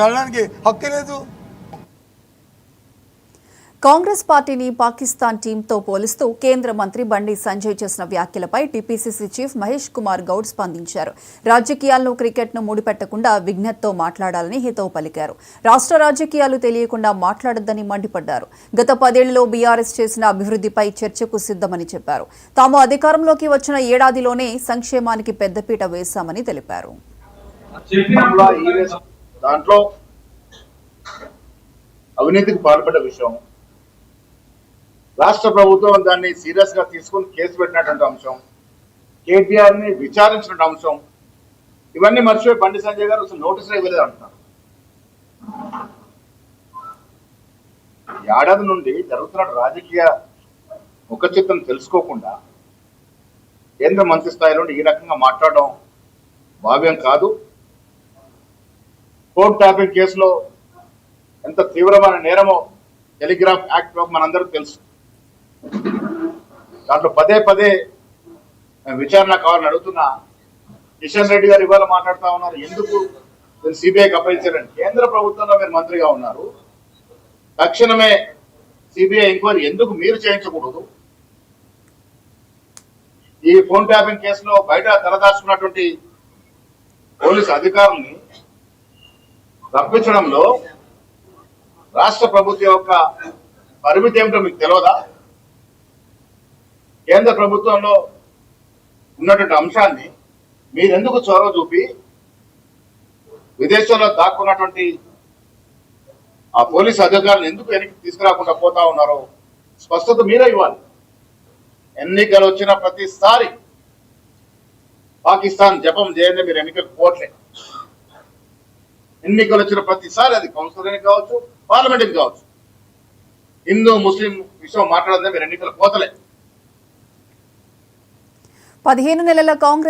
వెళ్ళడానికి హక్కు లేదు. కాంగ్రెస్ పార్టీని పాకిస్తాన్ టీంతో పోలుస్తూ కేంద్ర మంత్రి బండి సంజయ్ చేసిన వ్యాఖ్యలపై టీపీసీసీ చీఫ్ మహేష్ కుమార్ గౌడ్ స్పందించారు. రాజకీయాల్లో క్రికెట్ను ముడిపెట్టకుండా విజ్ఞతతో మాట్లాడాలని హితవు పలికారు. రాష్ట్ర రాజకీయాలు తెలియకుండా మాట్లాడొద్దని మండిపడ్డారు. గత 10 ఏళ్లలో బీఆర్ఎస్ చేసిన అభివృద్ధిపై చర్చకు సిద్ధమని చెప్పారు. తాము అధికారంలోకి వచ్చిన ఏడాదిలోనే సంక్షేమానికి పెద్దపీట వేశామని తెలిపారు. అవినీతికి పాల్పడ్డ విషయం, రాష్ట్ర ప్రభుత్వం దాన్ని సీరియస్ గా తీసుకుని కేసు పెట్టినటువంటి అంశం, కేటీఆర్ ని విచారించిన అంశం, ఇవన్నీ మర్చిపోయి బండి సంజయ్ గారు అసలు నోటీసులు ఇవ్వలేదు అంటున్నారు. ఏడాది నుండి జరుగుతున్న రాజకీయ ముఖ చిత్రం తెలుసుకోకుండా కేంద్ర మంత్రి స్థాయిలో ఈ రకంగా మాట్లాడడం భావ్యం కాదు. ఫోన్ ట్యాపింగ్ కేసులో ఎంత తీవ్రమైన నేరమో టెలిగ్రాఫ్ యాక్ట్ లో మనందరూ తెలుసు. దాంట్లో పదే పదే విచారణ కావాలని అడుగుతున్నా. కిషన్ రెడ్డి గారు ఇవాళ మాట్లాడుతూ ఉన్నారు, ఎందుకు సిబిఐకి అప్పగించారని. కేంద్ర ప్రభుత్వంలో మీరు మంత్రిగా ఉన్నారు, తక్షణమే సిబిఐ ఎంక్వైరీ ఎందుకు మీరు చేయించకూడదు? ఈ ఫోన్ ట్యాపింగ్ కేసులో బయట తలదాచుకున్నటువంటి పోలీసు అధికారుల్ని రప్పించడంలో రాష్ట్ర ప్రభుత్వం యొక్క పరిమితి ఏమిటో మీకు తెలియదా? కేంద్ర ప్రభుత్వంలో ఉన్నటువంటి అంశాన్ని మీరెందుకు చొరవ చూపి విదేశాల్లో దాక్కున్నటువంటి ఆ పోలీసు అధికారులను ఎందుకు వెనక్కి తీసుకురాకుండా పోతా ఉన్నారో స్పష్టత మీరే ఇవ్వాలి. ఎన్నికలు వచ్చిన ప్రతిసారి పాకిస్తాన్ జపం చేయండి, మీరు ఎన్నికలకు పోవట్లేదు. ఎన్నికలు వచ్చిన ప్రతిసారి అది కౌన్సిల్ ఎన్నిక కావచ్చు, పార్లమెంట్ ఎన్నిక కావచ్చు, హిందూ ముస్లిం విషయం మాట్లాడదే మీరు ఎన్నికలు పోతలే. 15 నెలల కాంగ్రెస్